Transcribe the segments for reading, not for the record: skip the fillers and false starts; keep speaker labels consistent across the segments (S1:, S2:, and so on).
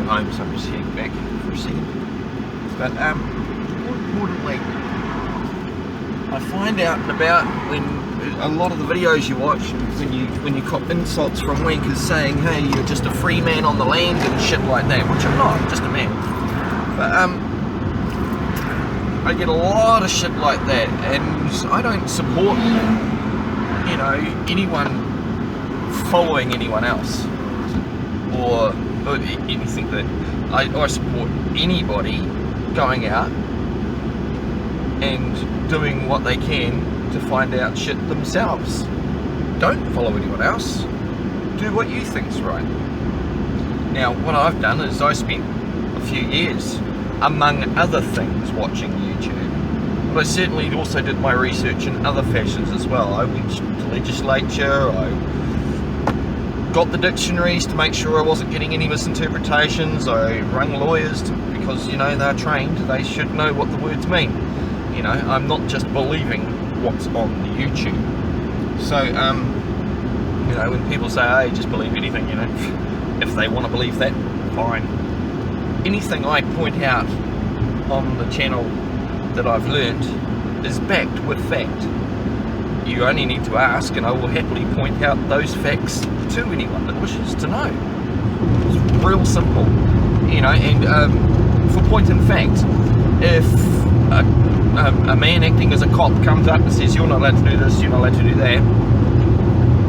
S1: home, so I'm just heading back for a second. But more importantly, I find out and about when a lot of the videos you watch, when you cop insults from wankers saying, hey, you're just a free man on the land and shit like that, which I'm not, I'm just a man. But I get a lot of shit like that, and I don't support, you know, anyone following anyone else, or anything that I support anybody going out and doing what they can to find out shit themselves. Don't follow anyone else. Do what you think's right. Now, what I've done is I spent a few years, among other things, watching YouTube. But I certainly also did my research in other fashions as well. I went to legislature, I got the dictionaries to make sure I wasn't getting any misinterpretations. I rang lawyers because, you know, they're trained, they should know what the words mean. You know, I'm not just believing what's on the YouTube. So, you know, when people say, hey, just believe anything, you know, if they want to believe that, fine. Anything I point out on the channel that I've learned is backed with fact. You only need to ask, and I will happily point out those facts to anyone that wishes to know. It's real simple, you know. And for point in fact, if a man acting as a cop comes up and says, you're not allowed to do this, you're not allowed to do that,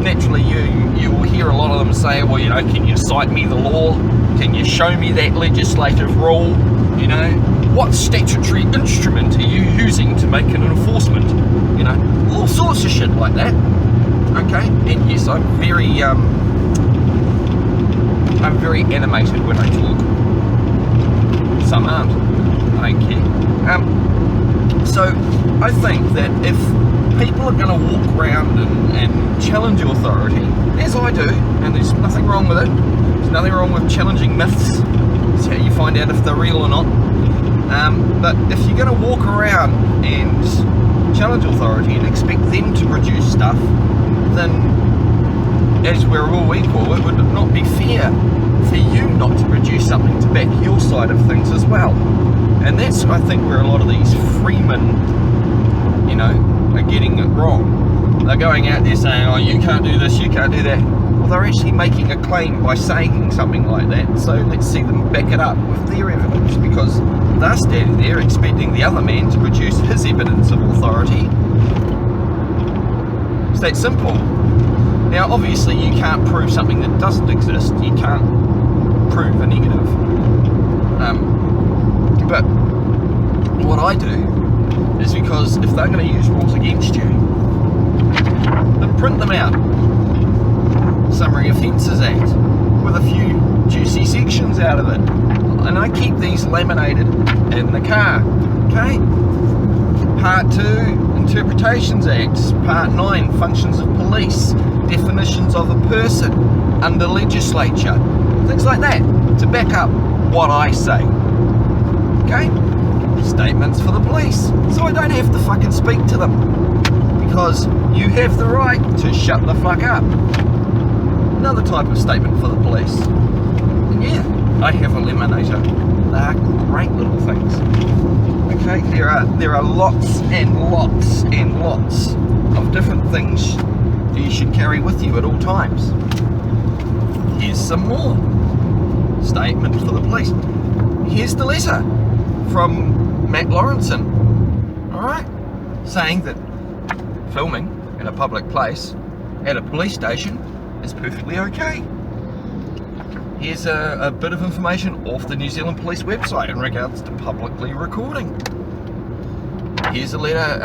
S1: naturally you will hear a lot of them say, well, you know, can you cite me the law? Can you show me that legislative rule? You know, what statutory instrument are you using to make an enforcement? You know, all sorts of shit like that. Okay, and yes, I'm very animated when I talk. Some aren't. I don't care. So I think that if people are going to walk around and challenge authority, as I do, and there's nothing wrong with it. There's nothing wrong with challenging myths. It's how you find out if they're real or not. But if you're going to walk around and challenge authority and expect them to produce stuff, then as we're all equal, it would not be fair for you not to produce something to back your side of things as well. And that's, I think, where a lot of these Freeman, you know, are getting it wrong. They're going out there saying, oh, you can't do this, you can't do that. Well, they're actually making a claim by saying something like that, so let's see them back it up with their evidence, because they're standing there expecting the other man to produce his evidence of authority. It's that simple. Now, obviously, you can't prove something that doesn't exist. You can't prove a negative. But what I do is, because if they're going to use rules against you, then print them out. Summary Offences Act, with a few juicy sections out of it. And I keep these laminated in the car. Okay? Part 2, Interpretations Acts. Part 9, Functions of Police. Definitions of a person under legislature. Things like that, to back up what I say. Okay? Statements for the police. So I don't have to fucking speak to them. Because you have the right to shut the fuck up. Another type of statement for the police. And yeah, I have a laminator. They're great little things. Okay, there are lots and lots and lots of different things you should carry with you at all times. Here's some more. Statement for the police. Here's the letter from Matt Lawrenson. Alright? Saying that filming in a public place at a police station is perfectly okay. Here's a bit of information off the New Zealand Police website in regards to publicly recording. Here's a letter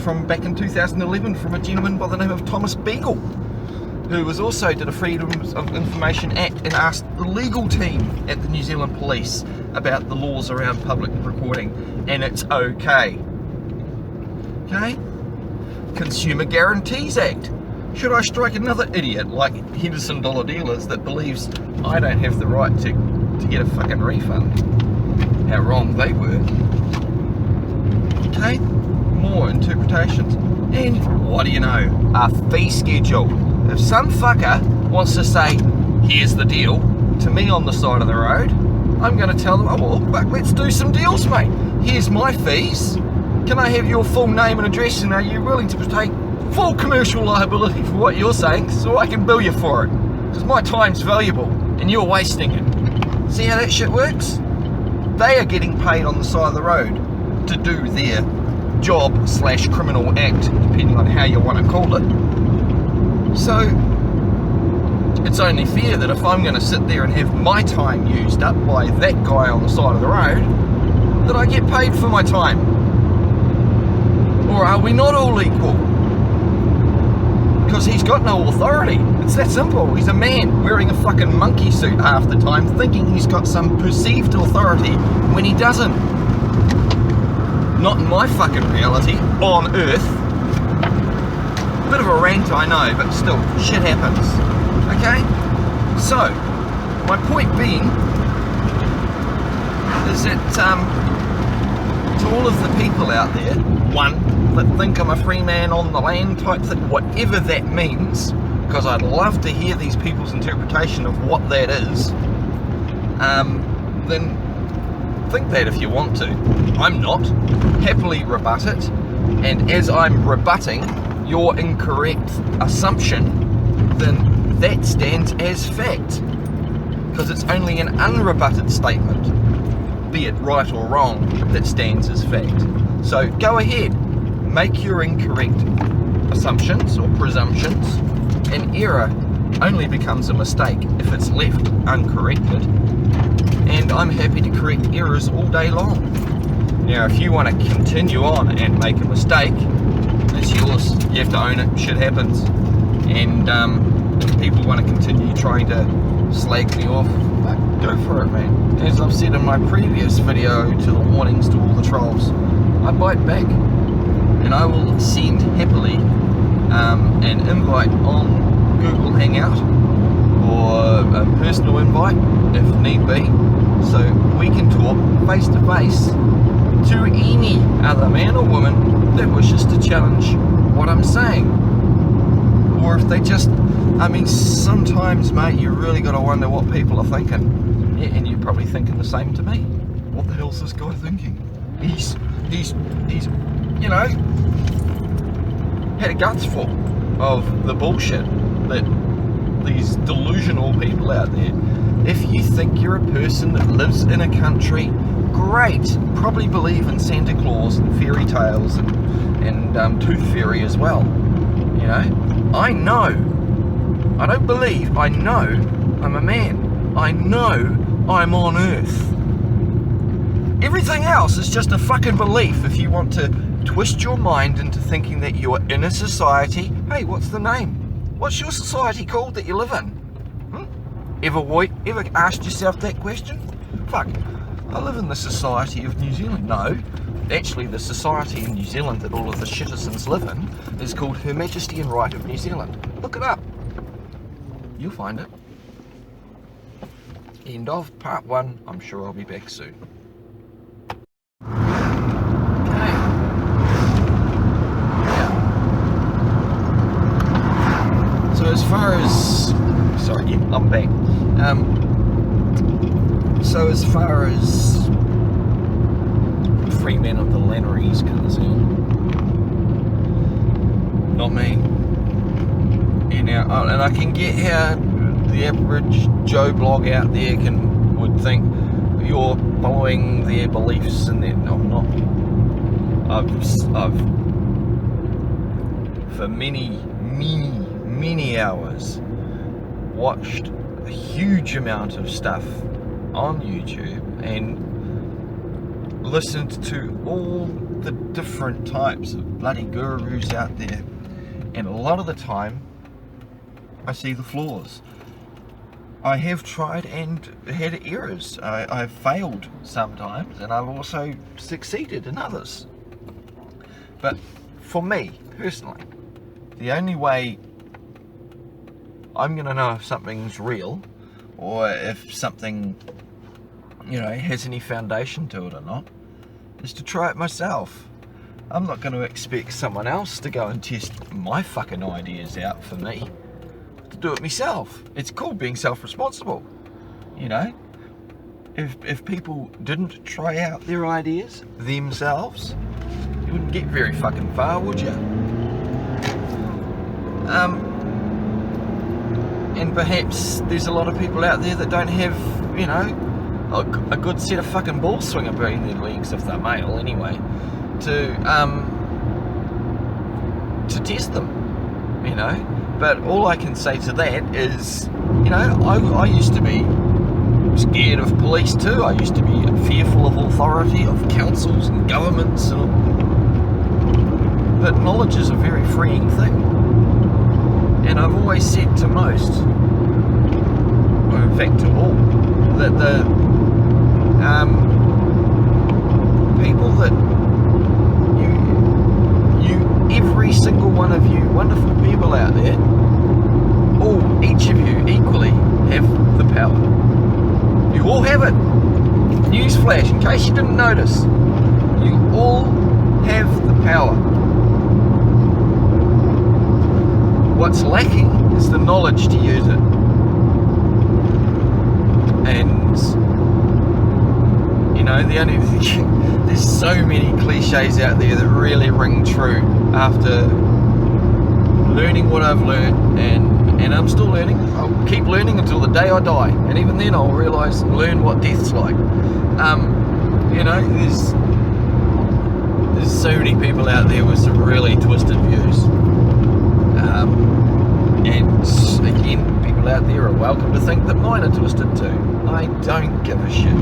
S1: from back in 2011 from a gentleman by the name of Thomas Beagle, who did a Freedom of Information Act and asked the legal team at the New Zealand Police about the laws around public recording, and it's okay. Okay? Consumer Guarantees Act. Should I strike another idiot like Henderson Dollar Dealers that believes I don't have the right to get a fucking refund? How wrong they were. Okay? More interpretations. And what do you know? A fee schedule. If some fucker wants to say, here's the deal, to me on the side of the road, I'm going to tell them, oh well, but let's do some deals, mate. Here's my fees. Can I have your full name and address, and are you willing to take full commercial liability for what you're saying so I can bill you for it? Because my time's valuable and you're wasting it. See how that shit works? They are getting paid on the side of the road to do their job / criminal act, depending on how you want to call it. So it's only fair that if I'm going to sit there and have my time used up by that guy on the side of the road, that I get paid for my time. Or are we not all equal? Because he's got no authority. It's that simple. He's a man wearing a fucking monkey suit half the time, thinking he's got some perceived authority when he doesn't. Not in my fucking reality, on Earth. Bit of a rant, I know, but still, shit happens. Okay? So, my point being is that to all of the people out there, one, that think I'm a free man on the land type thing, whatever that means, because I'd love to hear these people's interpretation of what that is, then think that if you want to. I'm not. Happily rebut it, and as I'm rebutting your incorrect assumption, then that stands as fact, because it's only an unrebutted statement, be it right or wrong, that stands as fact. So go ahead, make your incorrect assumptions or presumptions. An error only becomes a mistake if it's left uncorrected, and I'm happy to correct errors all day long. Now if you want to continue on and make a mistake, it's yours. You have to own it. Shit happens. And if people want to continue trying to slag me off, go for it, man. As I've said in my previous video to the warnings to all the trolls, I bite back, and I will send happily an invite on Google Hangout or a personal invite if need be, so we can talk face to face to any other man or woman that wishes to challenge what I'm saying. Or if they just, I mean, sometimes, mate, you really got to wonder what people are thinking. Yeah, and you're probably thinking the same to me. What the hell's this guy thinking? He's you know, had a guts full of the bullshit that these delusional people out there. If you think you're a person that lives in a country, great, probably believe in Santa Claus and fairy tales and Tooth Fairy as well. You know, I know, I don't believe, I know I'm a man. I know I'm on Earth. Everything else is just a fucking belief if you want to twist your mind into thinking that you're in a society. Hey, what's the name? What's your society called that you live in? Ever asked yourself that question? Fuck, I live in the Society of New Zealand. No, actually the society in New Zealand that all of the citizens live in is called Her Majesty and Right of New Zealand. Look it up. You'll find it. End of part 1. I'm sure I'll be back soon. So as far as, sorry, yeah, I'm back. So as far as Freeman of the Lannery is concerned, not me. You know, and I can get how the average Joe blog out there would think you're following their beliefs and their, no, I'm not. I've for many hours watched a huge amount of stuff on YouTube and listened to all the different types of bloody gurus out there, and a lot of the time I see the flaws. I have tried and had errors. I've failed sometimes, and I've also succeeded in others. But for me personally, the only way I'm going to know if something's real or if something, you know, has any foundation to it or not is to try it myself. I'm not going to expect someone else to go and test my fucking ideas out for me. To do it myself. It's called being self-responsible. You know, if people didn't try out their ideas themselves, you wouldn't get very fucking far, would you? And perhaps there's a lot of people out there that don't have, you know, a good set of fucking balls swinging between their legs, if they're male anyway, to test them, you know. But all I can say to that is, you know, I used to be scared of police too. I used to be fearful of authority, of councils and governments and all. But knowledge is a very freeing thing. And I've always said to most, or in fact to all, that the people that every single one of you wonderful people out there, each of you equally have the power. You all have it. Newsflash, in case you didn't notice, you all have the power. What's lacking is the knowledge to use it. And you know, there's so many cliches out there that really ring true after learning what I've learned, and I'm still learning. I'll keep learning until the day I die, and even then I'll learn what death's like. You know, there's so many people out there with some really twisted views. And again, people out there are welcome to think that mine are twisted too. I don't give a shit,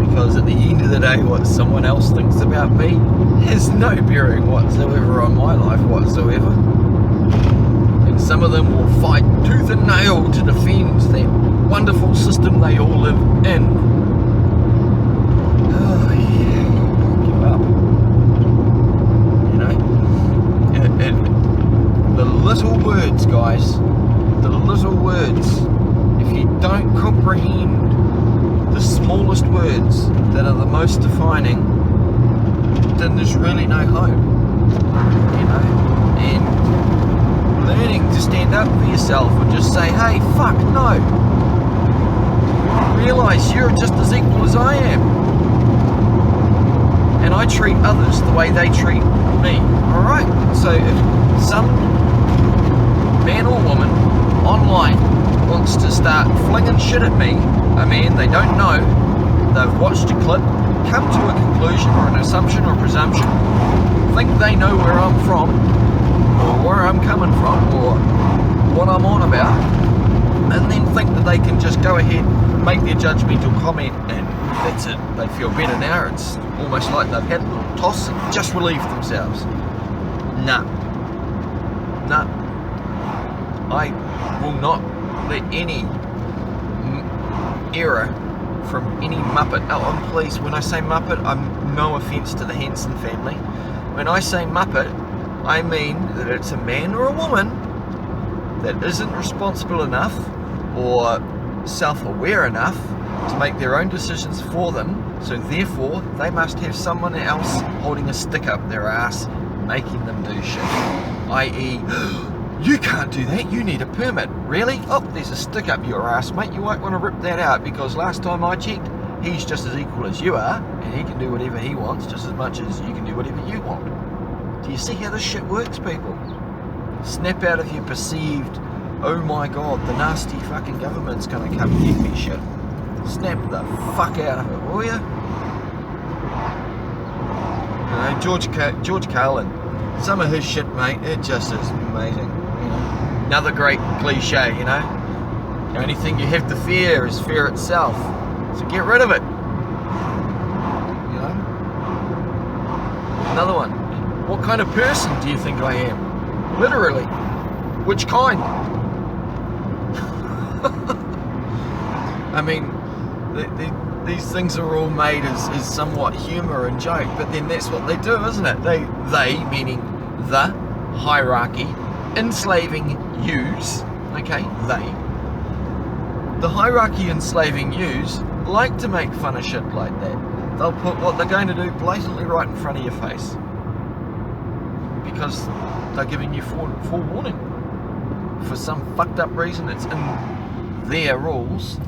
S1: because at the end of the day, what someone else thinks about me has no bearing whatsoever on my life whatsoever. And some of them will fight tooth and nail to defend that wonderful system they all live in. Oh yeah, give up. You know, and the little words, guys, the little words, if you don't comprehend the smallest words that are the most defining, then there's really no hope, you know. And learning to stand up for yourself and just say, hey, fuck no, realise you're just as equal as I am, and I treat others the way they treat me. Alright, so if some man or woman online wants to start flinging shit at me, a man they don't know, they've watched a clip, come to a conclusion or an assumption or presumption, think they know where I'm from, or where I'm coming from, or what I'm on about, and then think that they can just go ahead, make their judgmental comment, and that's it. They feel better now. It's almost like they've had a little toss and just relieved themselves. Nah. I will not let any error from any Muppet. Oh, please, when I say Muppet, I'm no offence to the Henson family. When I say Muppet, I mean that it's a man or a woman that isn't responsible enough or self-aware enough to make their own decisions for them, so therefore they must have someone else holding a stick up their ass making them do shit. I.e., you can't do that, you need a permit. Really? Oh, there's a stick up your ass, mate. You won't want to rip that out, because last time I checked, he's just as equal as you are, and he can do whatever he wants just as much as you can do whatever you want. Do you see how this shit works, people? Snap out of your perceived, oh my god, the nasty fucking government's gonna come get me shit. Snap the fuck out of it, will ya? You know, George Carlin, some of his shit, mate, it just is amazing. You know, another great cliche, you know. The only thing you have to fear is fear itself. So get rid of it. You know. Another one. What kind of person do you think I am? Literally. Which kind? I mean, these things are all made as somewhat humour and joke, but then that's what they do, isn't it? They meaning the hierarchy, enslaving yous, okay, the hierarchy enslaving yous like to make fun of shit like that. They'll put what they're going to do blatantly right in front of your face, because they're giving you forewarning. For some fucked up reason, it's in their rules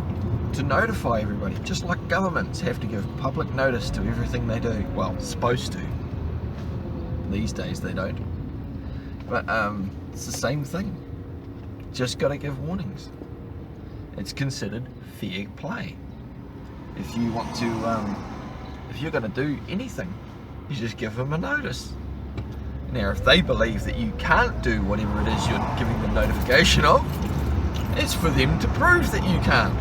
S1: to notify everybody, just like governments have to give public notice to everything they do. Well, supposed to. These days they don't. But it's the same thing. Just got to give warnings. It's considered fair play. If you want to, if you're going to do anything, you just give them a notice. Now, if they believe that you can't do whatever it is you're giving them notification of, it's for them to prove that you can't.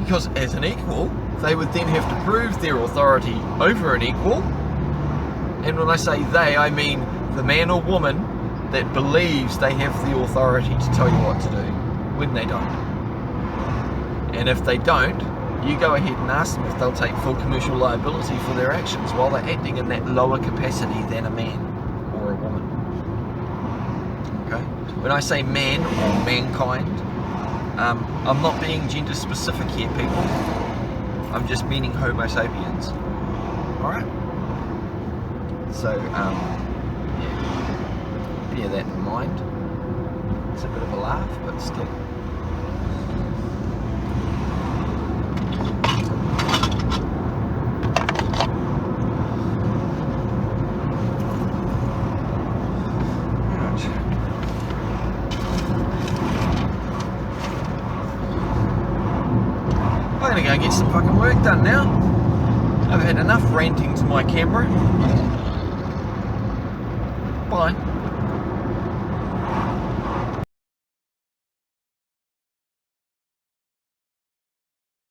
S1: Because as an equal, they would then have to prove their authority over an equal. And when I say they, I mean the man or woman that believes they have the authority to tell you what to do when they don't. And if they don't, you go ahead and ask them if they'll take full commercial liability for their actions while they're acting in that lower capacity than a man or a woman. Okay? When I say man or mankind, I'm not being gender specific here, people. I'm just meaning Homo sapiens. Alright? So, yeah, bear that in mind. It's a bit of a laugh, but still. I'm gonna go get some fucking work done now. I've had enough ranting to my camera. Bye.